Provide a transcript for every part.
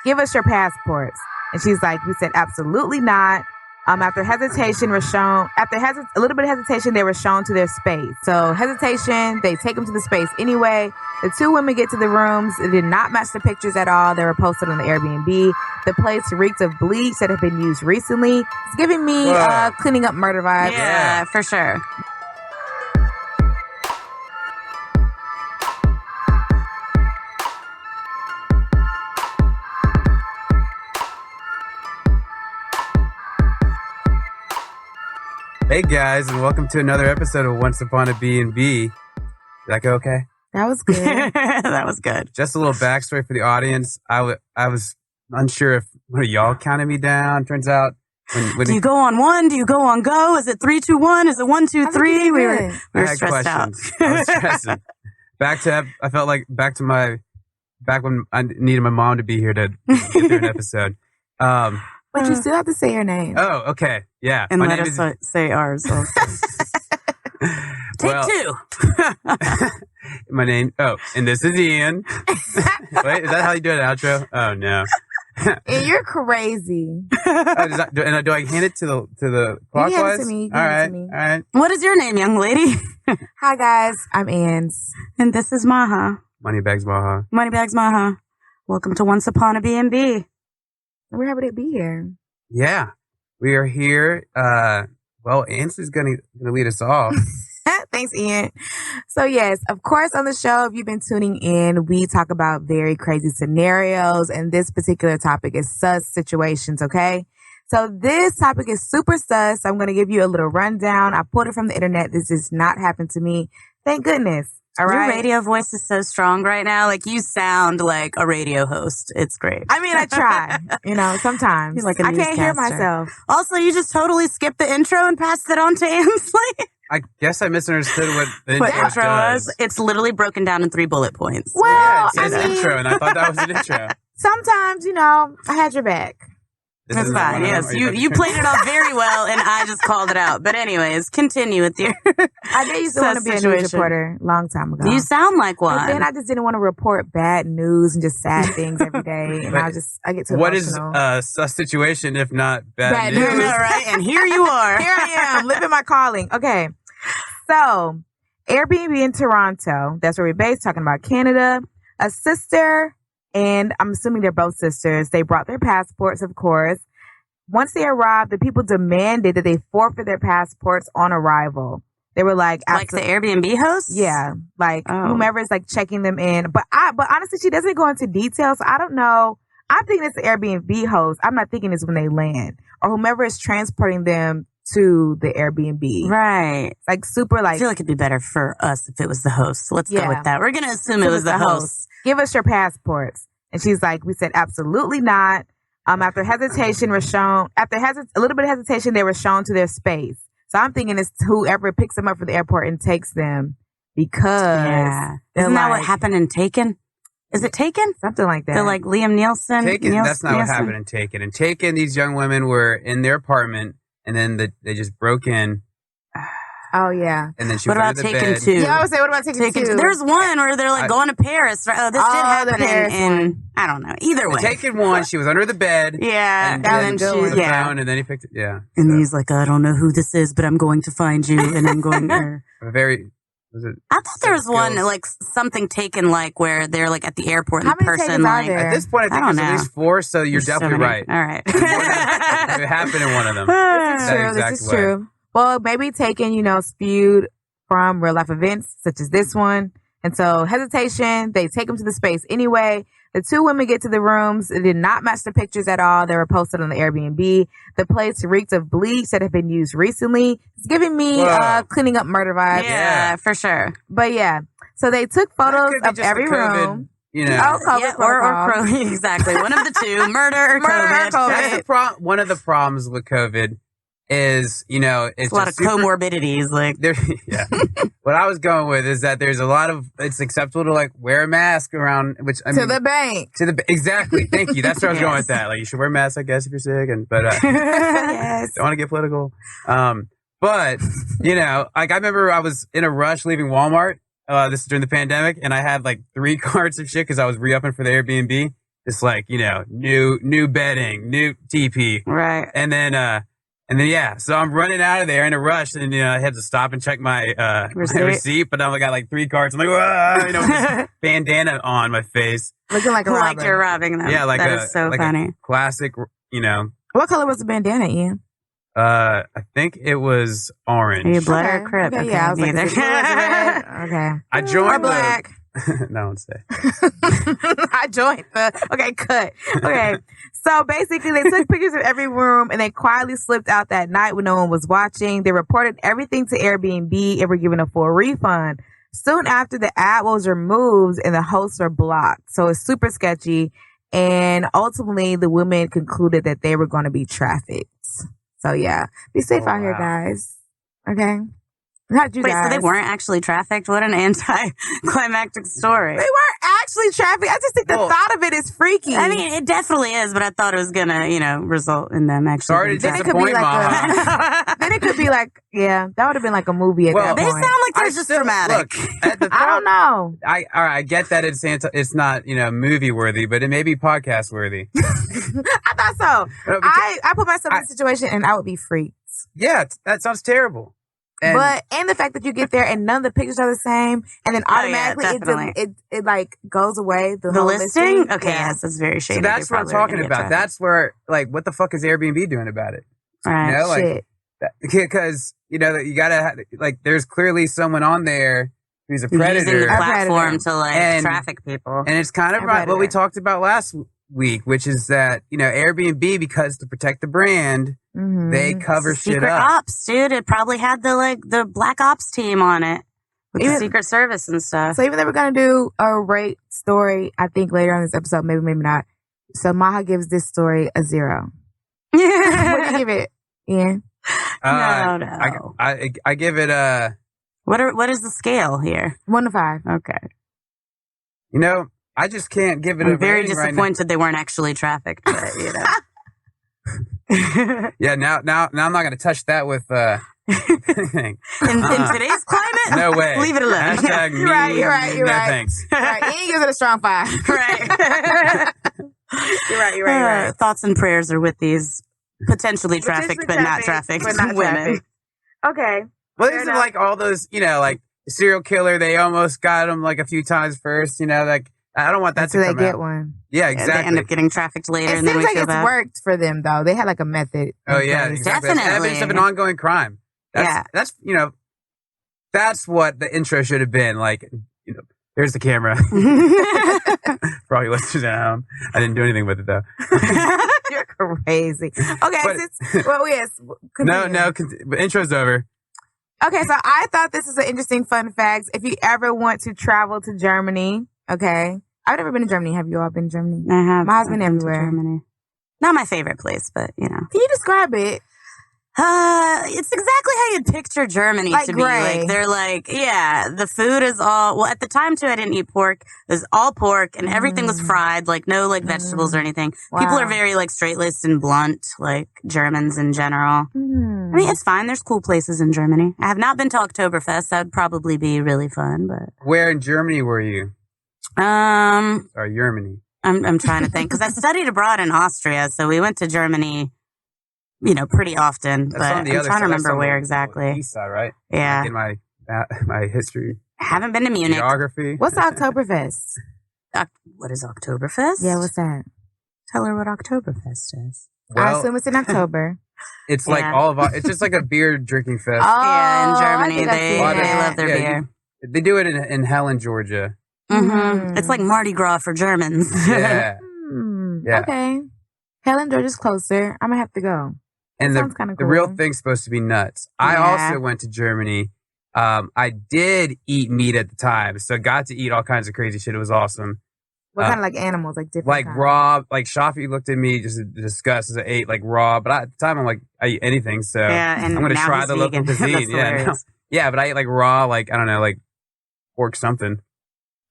give us your passports. And she's like, we said, absolutely not. After hesitation was shown, a little bit of hesitation, they were shown to their space. So hesitation, they take them to the space anyway. The two women get to the rooms. It did not match the pictures at all. They were posted on the Airbnb. The place reeked of bleach that had been used recently. It's giving me cleaning up murder vibes. Yeah, for sure. Hey guys, and welcome to another episode of Once Upon A BnB. Did that go okay? That was good. That was good. Just a little backstory for the audience. I was unsure if one of y'all counted me down. Turns out, do you go on one? Do you go on go? Is it 3, 2, 1? Is it 1, 2, 3? We were stressed out. I was stressing. I felt like back when I needed my mom to be here to get through an episode. But you still have to say your name. Oh, okay. Yeah. And let us say ours also. Take two. My name. Oh, and this is Ian. Wait, is that how you do an outro? Oh, no. And you're crazy. Do I hand it to the clockwise? You hand it to me. All right. What is your name, young lady? Hi, guys. I'm Anns. And this is Maha. Moneybags Maha. Moneybags Maha. Welcome to Once Upon A BnB. We're happy to be here. Yeah, we are here. Ansley's gonna lead us off. Thanks, Ian. So yes, of course, on the show, if you've been tuning in, we talk about very crazy scenarios, and this particular topic is sus situations, okay? So this topic is super sus. I'm going to give you a little rundown. I pulled it from the internet. This does not happen to me. Thank goodness. All right. Your radio voice is so strong right now. Like, you sound like a radio host. It's great. I mean, I try. Sometimes. You're like a I can't hear newscaster. myself. Also, you just totally skipped the intro and passed it on to Annsleigh. I guess I misunderstood what the What intro intro does. was. It's literally broken down in 3 bullet points. Well, Yeah, it says I mean, intro, and I thought that was an intro. sometimes, I had your back. That's fine. Yes, you played it off very well, and I just called it out. But anyways, continue with your. I did used to want to be a news reporter a long time ago. You sound like one. But then I just didn't want to report bad news and just sad things every day, and I get too What is emotional. a situation if not bad news? news? I know, right? And here you are. Here I am, living my calling. Okay, so Airbnb in Toronto, that's where we're based, talking about Canada. A sister, and I'm assuming they're both sisters, they brought their passports, of course. Once they arrived, the people demanded that they forfeit their passports on arrival. They were like the Airbnb host? Yeah, whomever is checking them in. But honestly, she doesn't go into details. So I don't know. I'm thinking it's the Airbnb host. I'm not thinking it's when they land or whomever is transporting them to the Airbnb. Right. Super I feel like it'd be better for us if it was the host. Let's go with that. We're going to assume it was the host. Give us your passports. And she's like, we said, absolutely not. After hesitation was shown, a little bit of hesitation, they were shown to their space. So I'm thinking it's whoever picks them up from the airport and takes them because isn't that what happened in Taken? Is it Taken? Something like that. So Liam Neeson. Taken. That's not what happened in Taken. In Taken, these young women were in their apartment, and then they just broke in. Oh, yeah. And then she what was about under the Taken bed. 2? Yeah, I would say, what about Taken 2? There's one where they're going to Paris. Right? Oh, this did happen in I don't know. Either way. Taken 1, she was under the bed. Yeah. And then she's, phone, and then he picked it. Yeah. And then he's like, I don't know who this is, but I'm going to find you. And I'm going there. I thought there was one, something Taken, where they're, at the airport and How the many person, Takens are there? At this point, I think there's at least 4, so you're definitely right. All right. It happened in one of them. This is true. Well, maybe Taken, spewed from real life events such as this one. And so hesitation, they take them to the space anyway. The two women get to the rooms. It did not match the pictures at all. They were posted on the Airbnb. The place reeked of bleach that had been used recently. It's giving me cleaning up murder vibes. Yeah, for sure. But yeah, so they took photos of every room. COVID or exactly. One of the two, murder or COVID. That's one of the problems with COVID is, it's a lot of comorbidities. What I was going with is that there's a lot of, it's acceptable to wear a mask around, the bank. Exactly. Thank you. That's where I was going with that. You should wear a mask, I guess, if you're sick. But yes. Don't want to get political. But, I remember I was in a rush leaving Walmart. This is during the pandemic, and I had 3 carts of shit because I was re-upping for the Airbnb. just like, new bedding, new TP. Right. And then, yeah, so I'm running out of there in a rush, and I had to stop and check my receipt. But I got like 3 cards. I'm like, with this bandana on my face, looking like a like robber. you're robbing them. Yeah, that is so funny. Classic, What color was the bandana, Ian? I think it was orange. Are you blood or crip? Okay, yeah, I was neither. like, it was red. Okay. I joined or black. No one say. I joined okay, cut. Okay. So basically they took pictures of every room and they quietly slipped out that night when no one was watching. They reported everything to Airbnb and were given a full refund. Soon after, the ad was removed and the hosts were blocked. So it's super sketchy. And ultimately the women concluded that they were going to be trafficked. So yeah, be safe out here, guys. Okay. Not you Wait, guys. so they weren't actually trafficked? What an anticlimactic story. They weren't actually trafficked. I just think the thought of it is freaky. I mean, it definitely is, but I thought it was going to, result in them actually. Sorry to disappoint, Maha. Then it could be like, yeah, that would have been like a movie at that They point. sound like they're just dramatic. I don't know. I get that it's not, movie worthy, but it may be podcast worthy. I thought so. No, I put myself in a situation and I would be freaked. Yeah, that sounds terrible. And the fact that you get there and none of the pictures are the same, and then automatically it like goes away. The whole listing? Okay, yes, that's very shady. So that's what I'm talking about. That's where, like, what the fuck is Airbnb doing about it? Right. Shit. Because you gotta there's clearly someone on there who's a predator, using the platform to traffic people, and it's kind of what we talked about last week, which is that Airbnb, because to protect the brand. Mm-hmm. They cover secret shit up. Ops, dude. It probably had the black ops team on it with the Secret Service and stuff. So even though we're gonna do a rate story, I think later on this episode, maybe not. So Maha gives this story a 0. What do you give it, Ian? No. I give it a. What is the scale here? 1 to 5. Okay. I just can't give it. I'm very disappointed they weren't actually trafficked, but Yeah, now I'm not going to touch that with in today's climate. No way. Leave it alone. Hashtag You're right. No thanks. Right. Ian gives it a strong 5. Right. You're right. Thoughts and prayers are with these potentially trafficked but not trafficked women. Okay. Well, these are like all those, like serial killer. They almost got him like a few times first. I don't want that to come they get out. one. Yeah, exactly. They end up getting trafficked later, It and then seems we like feel it's bad. worked for them, though. They had like a method. Oh yeah, exactly. Definitely. It's evidence of an ongoing crime. That's what the intro should have been. Like, there's the camera. For all you listeners at home, I didn't do anything with it though. You're crazy. Okay, but intro's over. Okay, so I thought this is an interesting fun fact. If you ever want to travel to Germany, okay. I've never been to Germany. Have you all been to Germany? I have. My husband everywhere. Germany. Not my favorite place, but Can you describe it? It's exactly how you'd picture Germany to be. Gray. Like they're the food is all at the time too. I didn't eat pork. It was all pork and everything was fried. Like no vegetables or anything. Wow. People are very straight laced and blunt, like Germans in general. I mean, it's fine. There's cool places in Germany. I have not been to Oktoberfest. That would probably be really fun. But where in Germany were you? Or Germany. I'm trying to think because I studied abroad in Austria, so we went to Germany. Pretty often, but I'm trying to remember where exactly. East side, right? Yeah. In my history. I haven't been to Munich. Geography. What's Oktoberfest? What is Oktoberfest? Yeah, what's that? Tell her what Oktoberfest is. I assume it's in October. It's like it's just like a beer drinking fest. Yeah, in Germany they love their beer. They do it in Helen, Georgia. Mm-hmm. It's like Mardi Gras for Germans. Yeah. Yeah. Okay. Helen, Georgia's closer. I'm gonna have to go. And sounds kind of cool. The real thing's supposed to be nuts. I also went to Germany. I did eat meat at the time, so I got to eat all kinds of crazy shit. It was awesome. What kind of animals? Different like kinds? raw. Like Shafi looked at me just in disgust as I ate raw. But at the time, I'm like, I eat anything. So and I'm going to try the local cuisine. Yeah, but I ate raw, I don't know, pork something.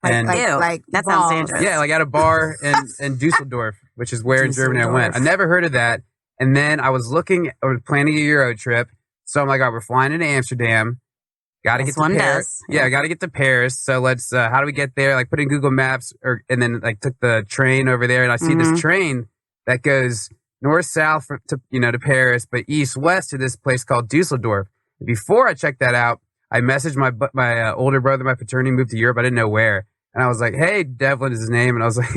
That sounds dangerous. Yeah, at a bar in Dusseldorf, which is where in Germany I went. I never heard of that. And then I was planning a Euro trip. So I'm like, all right, we're flying into Amsterdam. Got to get to Paris. Yeah, got to get to Paris. So let's. How do we get there? Like put in Google Maps, and then like took the train over there, and I see this train that goes north south to Paris, but east west to this place called Dusseldorf. Before I checked that out, I messaged my older brother, my fraternity moved to Europe. I didn't know where, and I was like, "Hey, Devlin is his name," and I was like,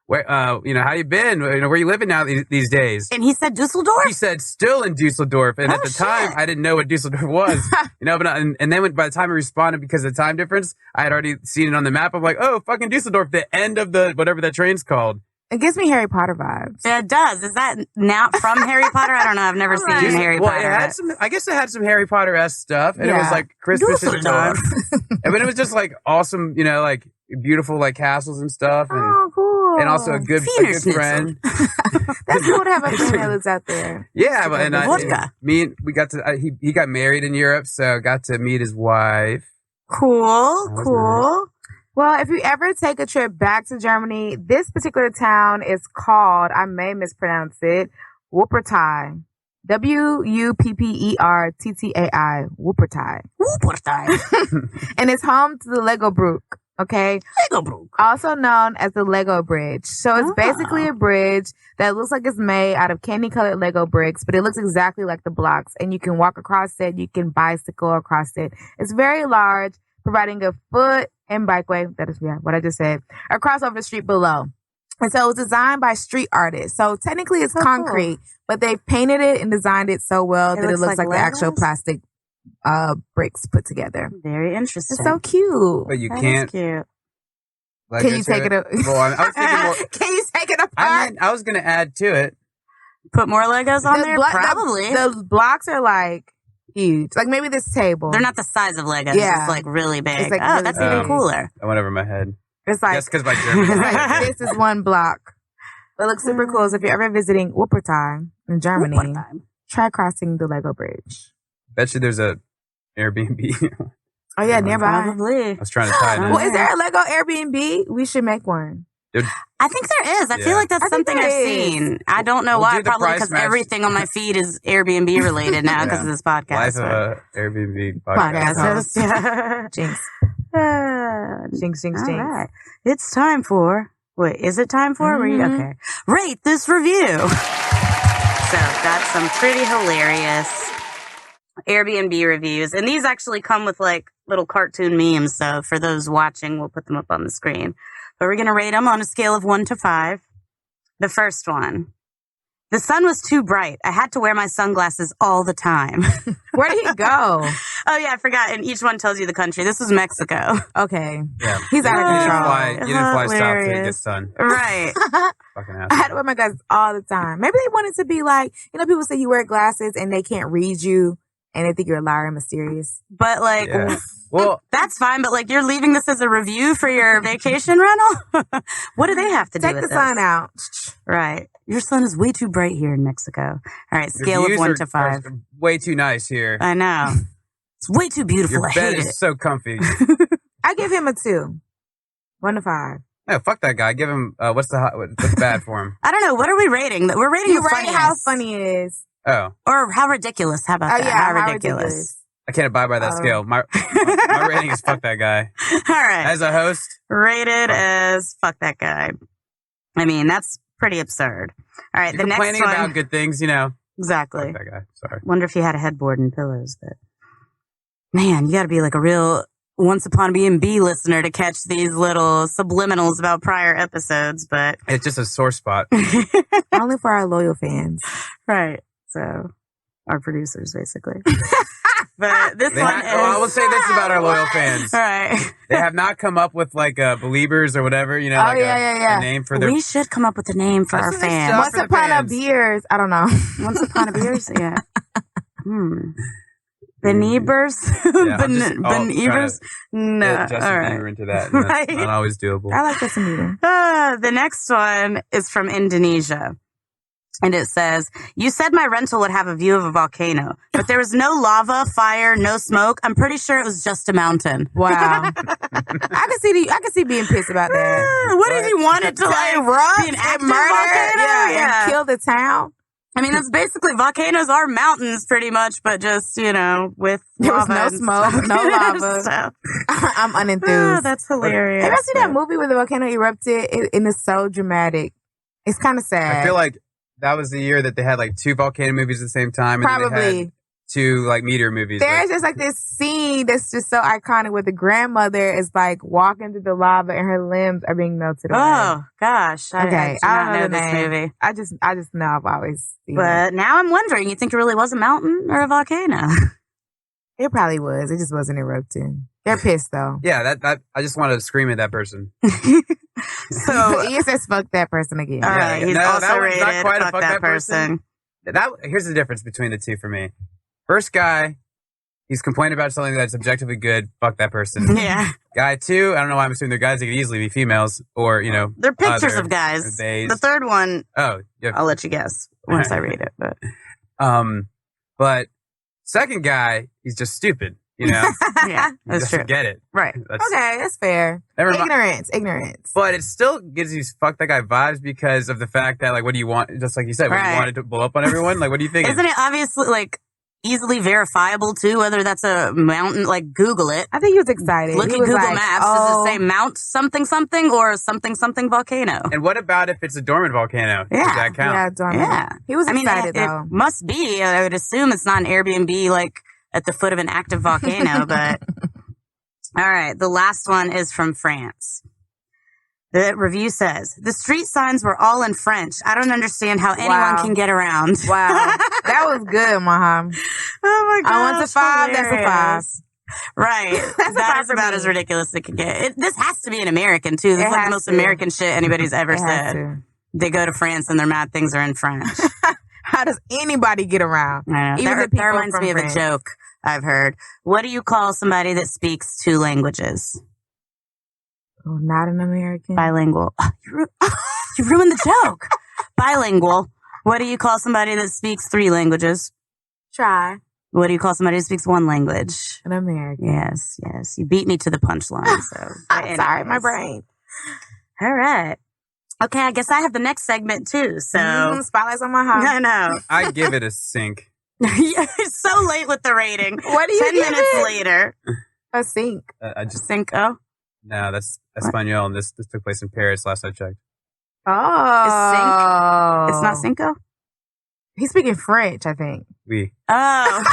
"Where? How you been? Where you living now these days?" And he said Dusseldorf. He said still in Dusseldorf, and at the time I didn't know what Dusseldorf was, But and then by the time I responded, because of the time difference, I had already seen it on the map. I'm like, "Oh, fucking Dusseldorf, the end of the whatever that train's called." It gives me Harry Potter vibes. Yeah, it does. Is that now from Harry Potter? I don't know. I've never seen Harry Potter. I guess it had some Harry Potter-esque stuff, and it was like Christmas at the time. But it was just like awesome, like beautiful like castles and stuff. And, cool. And also a good friend. That's cool to have a friend that lives out there. Yeah, we got to. He got married in Europe, so got to meet his wife. Cool. Nice. Well, if you ever take a trip back to Germany, this particular town is called, I may mispronounce it, Wuppertal. Wuppertai. Wuppertai. And it's home to the Lego Brook. Okay. Lego Brook. Also known as the Lego Bridge. So it's basically a bridge that looks like it's made out of candy colored Lego bricks, but it looks exactly like the blocks. And you can walk across it. You can bicycle across it. It's very large, providing a foot and bikeway. That is what I just said. Across over the street below. And so it was designed by street artists. So technically it's concrete, but they've painted it and designed it so well that it looks like the actual plastic bricks put together. Very interesting. It's so cute. But you can't. Cute. Can you take it up? Well, I was thinking more. Can you take it apart? I was going to add to it. Put more Legos on there? Probably. The blocks are like huge. Like maybe this table. They're not the size of Legos. Yeah. It's like really big. It's like really that's big. even cooler. I went over my head. It's like, that's because my German. This is one block. But it looks super cool. So if you're ever visiting Wuppertal in Germany, try crossing the Lego Bridge. Bet you there's a Airbnb. Oh yeah, nearby. Probably. I was trying to tie it in. Well, is there a Lego Airbnb? We should make one. Dude, I think there is. I feel like that's something I've seen. I don't know why. Probably because everything on my feed is Airbnb related now because of this podcast. Life of a Airbnb podcast. Yeah. Jinx. Jinx. Right. It's time for... Wait, is it time for? Okay. Rate this review. So, got some pretty hilarious Airbnb reviews. And these actually come with like little cartoon memes. So, for those watching, we'll put them up on the screen. But we're going to rate them on a scale of 1 to 5. The first one. The sun was too bright. I had to wear my sunglasses all the time. Where did he go? Oh, yeah, I forgot. And each one tells you the country. This was Mexico. Okay. Yeah. He's out of control. You didn't fly south to get sun. Right. Fucking asshole. I had to wear my glasses all the time. Maybe they wanted to be like, people say you wear glasses and they can't read you and they think you're a liar and mysterious. But like... Yeah. Well, that's fine, but like you're leaving this as a review for your vacation rental? What do they have to do with this? Take the sun sun out. Right. Your sun is way too bright here in Mexico. All right, scale of 1 to 5. Way too nice here. I know. It's way too beautiful. Your bed is so comfy. I give him a 2. 1 to 5. No, fuck that guy. Give him, what's bad for him? I don't know. What are we rating? We're rating how funny it is. Oh. Or how ridiculous. How about that? Yeah, how ridiculous. I can't abide by that scale. My rating is fuck that guy. All right. As a host. Rated as fuck that guy. I mean, that's pretty absurd. All right, the next one. Complaining about good things, Exactly. Fuck that guy. Sorry. Wonder if he had a headboard and pillows. But man, you got to be like a real Once Upon A BnB listener to catch these little subliminals about prior episodes. But it's just a sore spot. Only for our loyal fans. Right. So, our producers, basically. But this one is... I will say this about our loyal fans. All right. They have not come up with like Believers or whatever, a name for their... We should come up with a name for our fans. Once Upon A Beers. I don't know. Once Upon A Beers? Yeah. Beniebers? Beniebers? No. Justin all right. Bieber into that. Right. Not always doable. I like Justin Bieber. The next one is from Indonesia. And it says, you said my rental would have a view of a volcano, but there was no lava, fire, no smoke. I'm pretty sure it was just a mountain. Wow. I can see being pissed about that. What if you wanted to like erupt be an active murder volcano? and kill the town? I mean, that's basically volcanoes are mountains pretty much, but just, with There was lava no and smoke, stuff. no lava. So, I'm unenthused. that's hilarious. Have you ever seen that movie where the volcano erupted? And it's so dramatic. It's kind of sad. I feel like that was the year that they had like 2 volcano movies at the same time. And then they Probably. had 2 like meteor movies. There's just like this scene that's just so iconic where the grandmother is like walking through the lava and her limbs are being melted away. Oh, gosh. I Okay, did not know the this name. movie. I just know I've always seen it. But now I'm wondering, you think it really was a mountain or a volcano? It probably was. It just wasn't erupting. They're pissed though. Yeah, that I just wanted to scream at that person. So he says fuck that person again. All right, yeah. he's No, also that one's not rated quite a fuck fuck that that person. Here's the difference between the 2 for me. First guy, he's complaining about something that's objectively good. Fuck that person. Yeah. Guy 2, I don't know why I'm assuming they're guys. They could easily be females or, They're pictures other, of guys. or theys. The third one, Oh, yeah. I'll let you guess once I read it. But But second guy, he's just stupid. yeah, He that's doesn't true. get it. Right. Okay, that's fair. Never mind. Ignorance. But it still gives you fuck that guy vibes because of the fact that, like, what do you want? Just like you said, when you Right. wanted to blow up on everyone, like, what do you think? Isn't it obviously easily verifiable too? Whether that's a mountain, Google it. I think he was excited. Look He at was Google like, Maps. Oh, Does it say Mount something something or something something volcano? And what about if it's a dormant volcano? Yeah. Does that count? yeah, darn it. Yeah. He was I mean, excited it though. must be. I would assume it's not an Airbnb at the foot of an active volcano, but all right. The last one is from France. The review says, the street signs were all in French. I don't understand how anyone Wow. can get around. Wow, that was good, Maha. Oh my god. On 1 to 5, that's a 5. Right. That's a That 5 is for about me. as ridiculous as it can get. This has to be an American, too. This It is like has the most to. American shit anybody's ever It has said. to. They go to France and they're mad things are in French. How does anybody get around? I know. Even the That people reminds from me of a France. joke I've heard. What do you call somebody that speaks 2 languages? Oh, not an American. Bilingual. You ruined the joke. Bilingual. What do you call somebody that speaks 3 languages? Try What do you call somebody who speaks 1 language? an American. Yes. You beat me to the punchline. So, I'm sorry, my anyways. brain. All right. Okay, I guess I have the next segment too. So, Spotlight's on my house. I know. I give it a sink. You're so late with the rating. What do you 10 give minutes it? later. A sink. I just Cinco. no, that's Espanol, and this took place in Paris. Last I checked. Oh, It's not Cinco? He's speaking French, I think. We. Oh.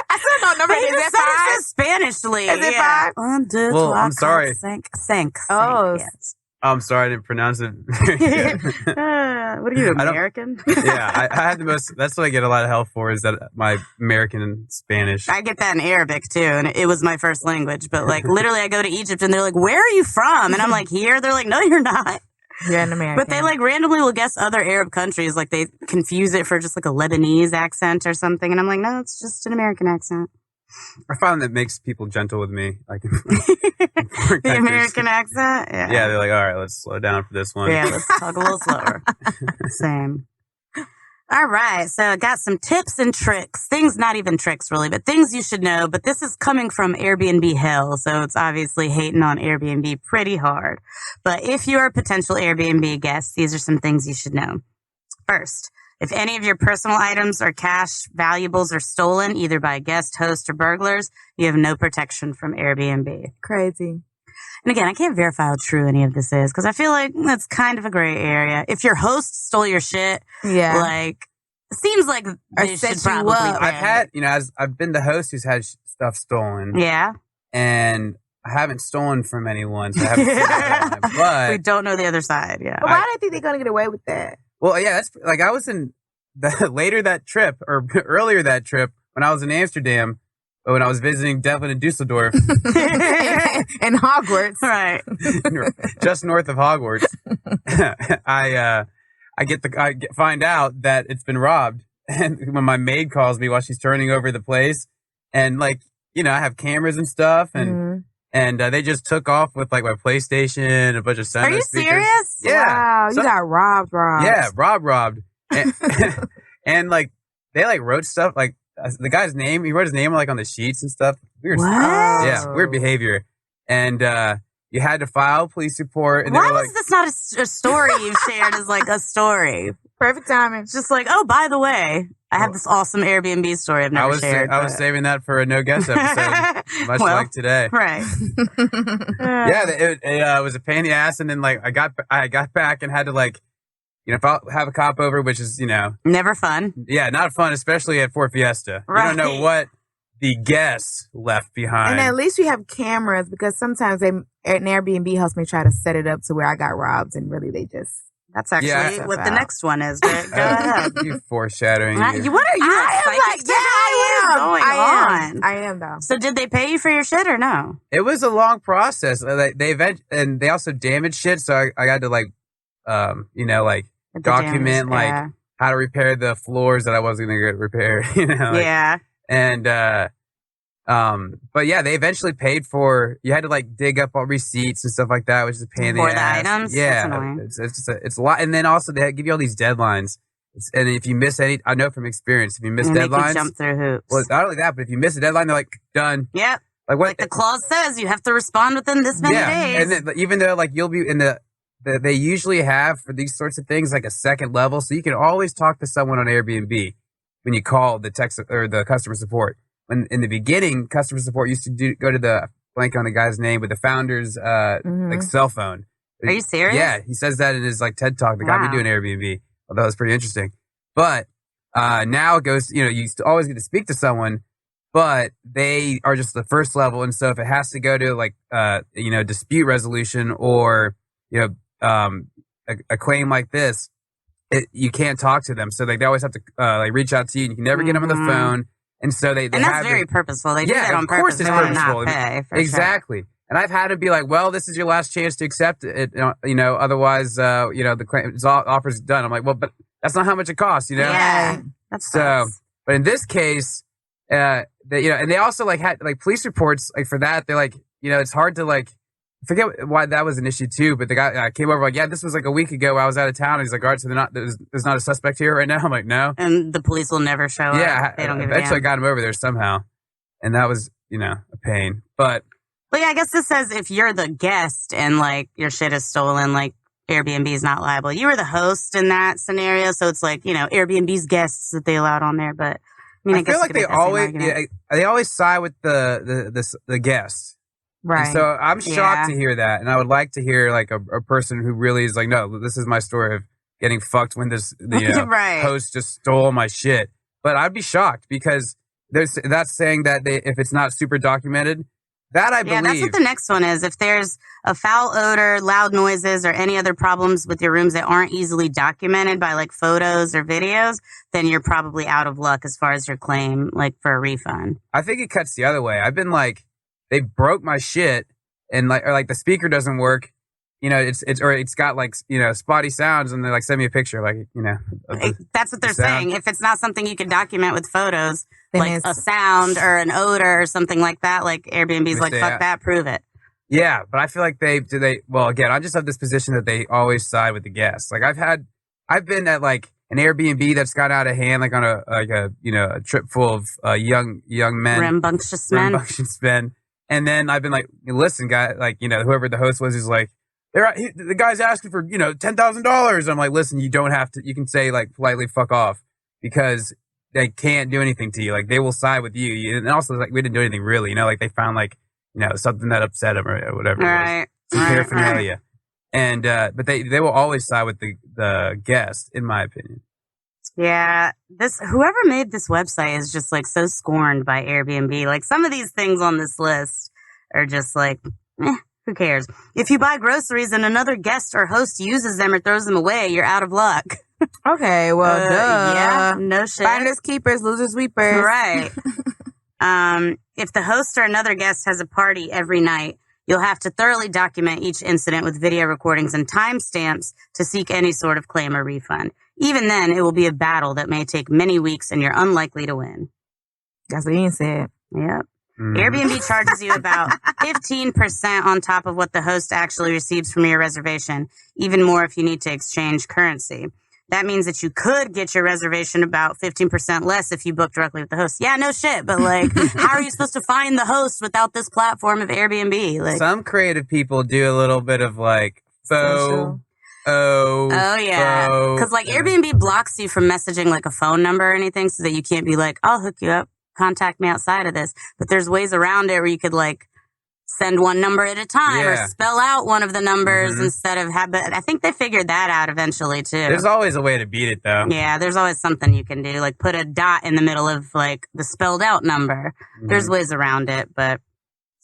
I still don't know. But he Is just that said five? it Spanish-ly. Is it yeah. five? Un, deux, Well, trois, I'm sorry. quatre, cinq. Oh. Yes. I'm sorry, I didn't pronounce it. What are you, I don't- American? Yeah, I had the most. That's what I get a lot of help for is that my American and Spanish. I get that in Arabic too, and it was my first language. But literally, I go to Egypt and they're like, "Where are you from?" And I'm like, "Here." They're like, "No, you're not." You're an American. But they randomly will guess other Arab countries. They confuse it for just a Lebanese accent or something, and I'm like, "No, it's just an American accent." I found that makes people gentle with me. Like The American accent. Yeah, they're like, all right, let's slow down for this one. Yeah, let's talk a little slower. Same. All right, so I got some tips and tricks. Things, not even tricks really, but things you should know. But this is coming from Airbnb hell, so it's obviously hating on Airbnb pretty hard. But if you're a potential Airbnb guest, these are some things you should know. First, if any of your personal items or cash valuables are stolen, either by a guest, host, or burglars, you have no protection from Airbnb. crazy. And again, I can't verify how true any of this is because I feel like that's kind of a gray area. If your host stole your shit, Yeah. it seems like they set should you probably. up. I've had, as I've been the host who's had stuff stolen, Yeah, and I haven't stolen from anyone, so I haven't seen it. But we don't know the other side. Yeah. But why do you think they're gonna get away with that? well, yeah, that's like I was in earlier that trip when I was in Amsterdam, when I was visiting Devlin and Dusseldorf, And Hogwarts. Right. just north of Hogwarts. I find out that it's been robbed, and when my maid calls me while she's turning over the place, and I have cameras and stuff, and. Mhm. And they just took off with my PlayStation, a bunch of sound Are you speakers. serious? Yeah. Wow, So- you got robbed. Yeah, robbed. And, and they wrote stuff the guy's name. He wrote his name on the sheets and stuff. Weird. What? Yeah, weird behavior. And you had to file a police report. And Why was this not a story you've shared as like a story? Perfect timing. It's just like, oh, by the way, I have this awesome Airbnb story I've never shared. I was saving that for a no guest episode, much like today. Right. It was a pain in the ass, and then like I got back and had to like, if I have a cop over, which is never fun. Yeah, not fun, especially at Fort Fiesta. Right. You don't know what the guests left behind. And at least we have cameras, because sometimes an Airbnb host may try to set it up to where I got robbed, and really they just. That's actually what the next one is. But go ahead. You foreshadowing. What are you? I am though. So did they pay you for your shit or no? It was a long process. And they also damaged shit, so I got to like, document how to repair the floors that I wasn't going to get repaired. And but yeah, they eventually paid for. You had to like dig up all receipts and stuff like that, which is a pain in the ass. Items. Yeah, it's a lot. And then also they give you all these deadlines. And if you miss any, I know from experience, if you miss deadlines, jump through hoops. Well, not only that, but if you miss a deadline, they're like done. Yep. Like what? Like the clause says, you have to respond within this many days. And then, even though like you'll be in they usually have for these sorts of things like a second level, so you can always talk to someone on Airbnb when you call the text or the customer support. When in the beginning, customer support used to go to the blank on the guy's name with the founder's like cell phone. Are you serious? Yeah, he says that in his like TED talk. The guy be doing Airbnb. Although it's pretty interesting. But now it goes. You always get to speak to someone, but they are just the first level. And so if it has to go to like dispute resolution or a claim like this, you can't talk to them. So like they always have to like reach out to you. And you can never get them on the phone. And so they and that's very purpurposeful. They do that on purpose. Of course, it's purposeful. Exactly. Sure. And I've had to be like, well, this is your last chance to accept it. Otherwise, the claim offer's done. I'm like, well, but that's not how much it costs. Yeah, that's so. But in this case, and they also like had like police reports like for that. They're like, it's hard to like. I forget why that was an issue too, but the guy came over like, yeah, this was like a week ago. I was out of town. And he's like, all right, so there's not a suspect here right now. I'm like, no. And the police will never show up. Yeah, they don't give eventually I got him over there somehow, and that was a pain. But yeah, I guess this says if you're the guest and like your shit is stolen, like Airbnb is not liable. You were the host in that scenario, so it's like Airbnb's guests that they allowed on there. But I feel like they always side with the guests. Right. And so I'm shocked to hear that. And I would like to hear like a person who really is like, no, this is my story of getting fucked when the host just stole my shit. But I'd be shocked because that's saying that if it's not super documented, that I believe. Yeah, that's what the next one is. If there's a foul odor, loud noises, or any other problems with your rooms that aren't easily documented by like photos or videos, then you're probably out of luck as far as your claim, like for a refund. I think it cuts the other way. I've been like, they broke my shit, and like the speaker doesn't work. It's got like spotty sounds, and they like send me a picture, like that's what they're saying. If it's not something you can document with photos, like a sound or an odor or something like that, like Airbnb's like fuck that, prove it. Yeah, but I feel like well, again, I just have this position that they always side with the guests. Like I've been at like an Airbnb that's got out of hand, like on a trip full of young men, rambunctious men. And then I've been like, listen, guy, like, whoever the host was, is like, the guy's asking for, $10,000. I'm like, listen, you don't have to, you can say like politely fuck off because they can't do anything to you. Like they will side with you. And also like, we didn't do anything really, like they found like, something that upset them or whatever. Right. Some paraphernalia. Right. And, but they will always side with the guest, in my opinion. Yeah, whoever made this website is just like so scorned by Airbnb. Like some of these things on this list are just like, who cares? If you buy groceries and another guest or host uses them or throws them away, you're out of luck. Okay, well, duh. Yeah, no shit. Finders keepers, losers weepers. Right. If the host or another guest has a party every night, you'll have to thoroughly document each incident with video recordings and timestamps to seek any sort of claim or refund. Even then, it will be a battle that may take many weeks and you're unlikely to win. That's what Ian said. Yep. Airbnb charges you about 15% on top of what the host actually receives from your reservation, even more if you need to exchange currency. that means that you could get your reservation about 15% less if you book directly with the host. Yeah, no shit. But like, how are you supposed to find the host without this platform of Airbnb? Like, some creative people do a little bit of like faux. Oh yeah. Because like Airbnb blocks you from messaging like a phone number or anything so that you can't be like, I'll hook you up. Contact me outside of this. But there's ways around it where you could like send one number at a time or spell out one of the numbers instead of but I think they figured that out eventually too. There's always a way to beat it though. Yeah, there's always something you can do. Like put a dot in the middle of like the spelled out number. There's ways around it, but.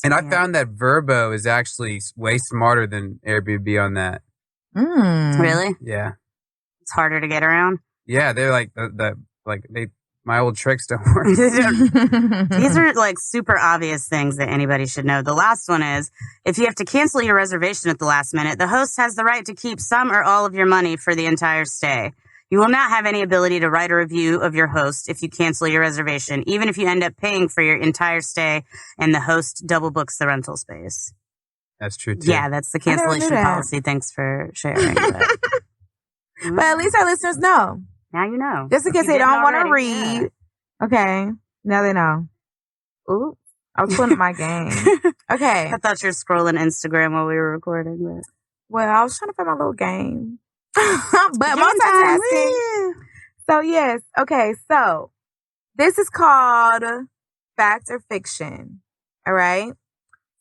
And I found that Vrbo is actually way smarter than Airbnb on that. Really? Yeah. It's harder to get around? Yeah, they're like my old tricks don't work. These are like super obvious things that anybody should know. The last one is, if you have to cancel your reservation at the last minute, the host has the right to keep some or all of your money for the entire stay. You will not have any ability to write a review of your host if you cancel your reservation, even if you end up paying for your entire stay and the host double books the rental space. That's true too. Yeah, that's the cancellation policy. Thanks for sharing. But at least our listeners know. Now you know. Just in case they don't want to read. Yeah. Okay. Now they know. Ooh. I was pulling up my game. Okay. I thought you were scrolling Instagram while we were recording. But... Well, I was trying to find my little game. But multitasking. So, yes. Okay. So, this is called fact or fiction. All right?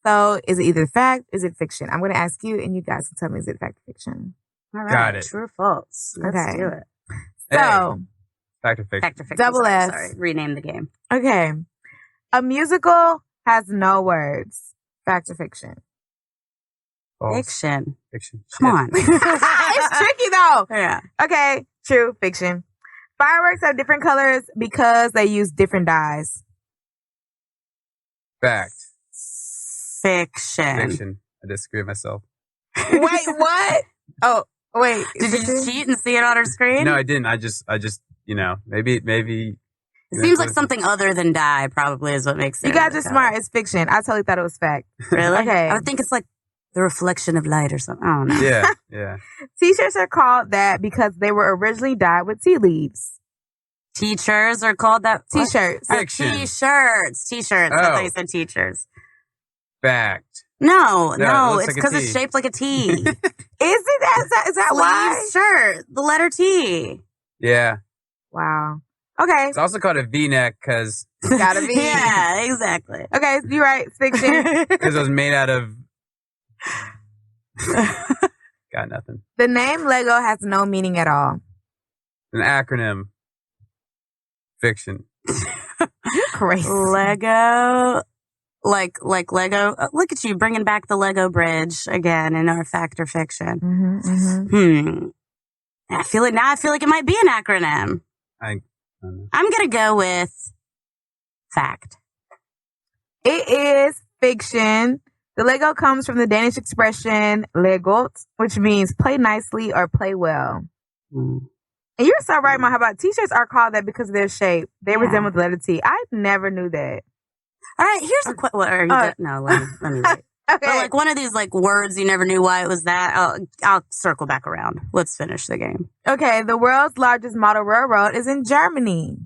So, is it either fact? Is it fiction? I'm going to ask you, and you guys can tell me, is it fact or fiction? All right. Got it. True or false? Let's do it. So, fact or fiction? Fact or fiction. Double S. Sorry. Rename the game. Okay. A musical has no words. Fact or fiction? False. Fiction. Fiction. Come on. It's tricky though. Yeah. Okay. True. Fiction. Fireworks have different colors because they use different dyes. Fact. Fiction. Fiction. I disagree with myself. Wait, what? Oh, wait. Did you just cheat and see it on our screen? No, I didn't. I just, maybe. It seems like something other than dye probably is what makes it. You guys are smart. It's fiction. I totally thought it was fact. Really? Okay. I would think it's like the reflection of light or something. I don't know. Yeah. T-shirts are called that because they were originally dyed with tea leaves. Teachers are called that? T-shirts. Fiction. T-shirts. T-shirts. I thought you said teachers. Fact. No, it it's because it's shaped like a T. Is that why? Shirt. The letter T. Yeah. Wow. Okay. It's also called a V-neck because... Gotta be. Yeah, exactly. Okay, you're right. It's fiction. Because it was made out of... Got nothing. The name Lego has no meaning at all. An acronym. Fiction. You're crazy. Lego... Like Lego. Look at you bringing back the Lego bridge again in our fact or fiction. I feel like it might be an acronym. I don't know. I'm going to go with fact. It is fiction. The Lego comes from the Danish expression legot, which means play nicely or play well. And you're so right, Maha. About T-shirts are called that because of their shape. They resemble the letter T. I never knew that. All right, here's a question. No, let me wait. Okay. But like one of these like words you never knew why it was that. I'll circle back around. Let's finish the game. Okay, the world's largest model railroad is in Germany.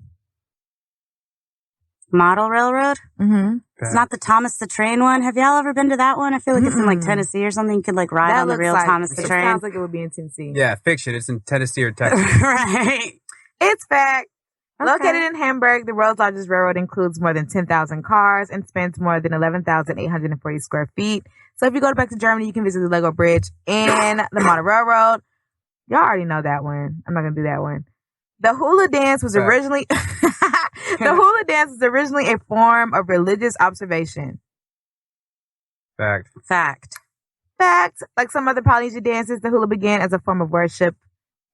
Model railroad? Mm-hmm. It's not the Thomas the Train one. Have y'all ever been to that one? I feel like it's in like Tennessee or something. You could like ride on the real Thomas the Train. It sounds like it would be in Tennessee. Yeah, fiction. It's in Tennessee or Texas. Right. It's fact. Okay. Located in Hamburg, the world's largest railroad includes more than 10,000 cars and spans more than 11,840 square feet. So if you go back to Germany, you can visit the Lego Bridge and the model railroad. Y'all already know that one. I'm not going to do that one. The hula dance was originally a form of religious observation. Fact. Fact. Like some other Polynesian dances, the hula began as a form of worship,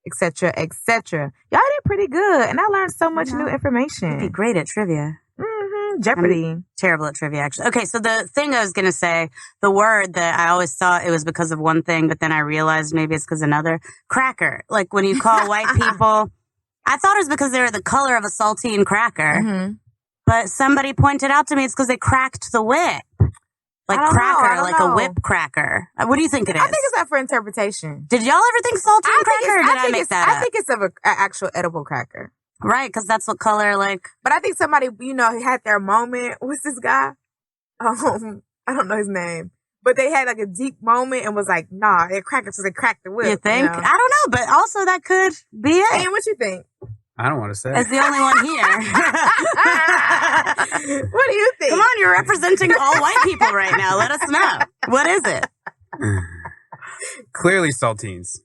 etc., etc. Y'all did pretty good, and I learned so much new information. You'd be great at trivia. Jeopardy. I'm terrible at trivia, actually. Okay, so the thing I was going to say, the word that I always thought it was because of one thing, but then I realized maybe it's because of another. Cracker. Like when you call white people, I thought it was because they were the color of a saltine cracker, but somebody pointed out to me it's because they cracked the whip. Like cracker, like a whip cracker. What do you think it is? I think it's up for interpretation. Did y'all ever think saltine cracker? Or did I I make that up. I think it's an actual edible cracker. Right, because that's what color, like... But I think somebody, had their moment. What's this guy? I don't know his name. But they had like a deep moment and was like, nah, they're crackers, so they cracked the whip. You think? I don't know, but also that could be it. And what you think? I don't want to say. As the only one here. What do you think? Come on, you're representing all white people right now. Let us know. What is it? Clearly saltines.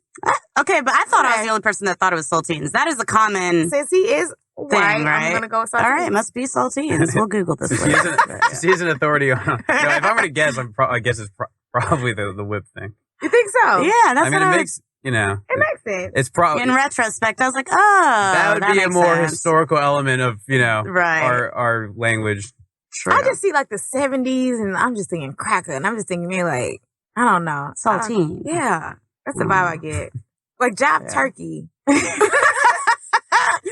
Okay, but I thought I was the only person that thought it was saltines. That is a common Since he is white, thing, right? I'm going to go with saltines. All right, must be saltines. We'll Google this later. She's an authority on... if I'm going to guess, I guess it's probably the whip thing. You think so? Yeah, that's it makes... It makes sense. It's probably... In retrospect, I was like, that would be a more sense. historical element of, right. our language. True. I just see like the 70s and I'm just thinking cracker and I'm just thinking they're like, I don't know. Saltine. Yeah. That's the vibe I get. Like jive turkey.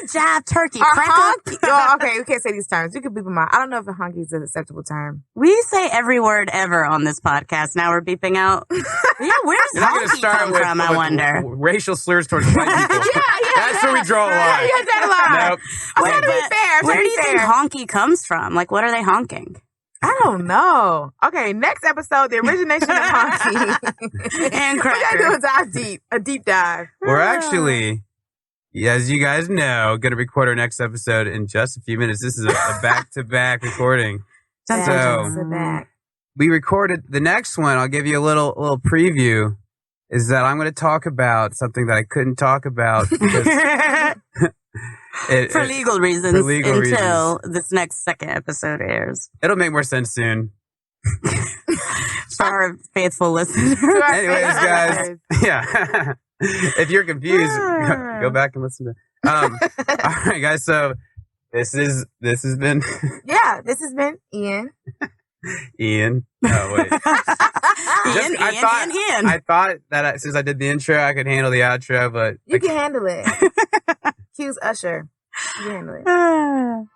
Jive turkey. Or Cracker. honky. Oh, okay, we can't say these terms. You can beep them out. I don't know if a honky is an acceptable term. We say every word ever on this podcast. Now we're beeping out. Yeah, where's honky come from, I wonder? Racial slurs towards white people. That's where we draw a line. Yeah, that line. Nope. Wait, to be fair. Where do you think honky comes from? Like, what are they honking? I don't know. Okay, next episode, the origination of honky. And cracker. We gotta do a deep dive. We're actually, as you guys know, going to record our next episode in just a few minutes. This is a back-to-back recording. We recorded the next one. I'll give you a little preview. Is that I'm going to talk about something that I couldn't talk about because for legal reasons until this next second episode airs. It'll make more sense soon. For our faithful listeners. Anyways, guys. Yeah. If you're confused, go back and listen to all right, guys. So this has been this has been Ian. Ian. Oh, wait. Ian. I thought that since I did the intro, I could handle the outro, but... You can handle it. Q's Usher. You can handle it. No,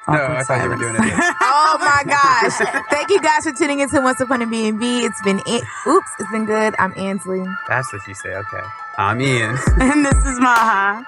I thought you were doing it. Oh, my gosh. Thank you guys for tuning into Once Upon A BnB. It's been good. I'm Annsleigh. That's what you say. Okay. I'm Ian. And this is Maha.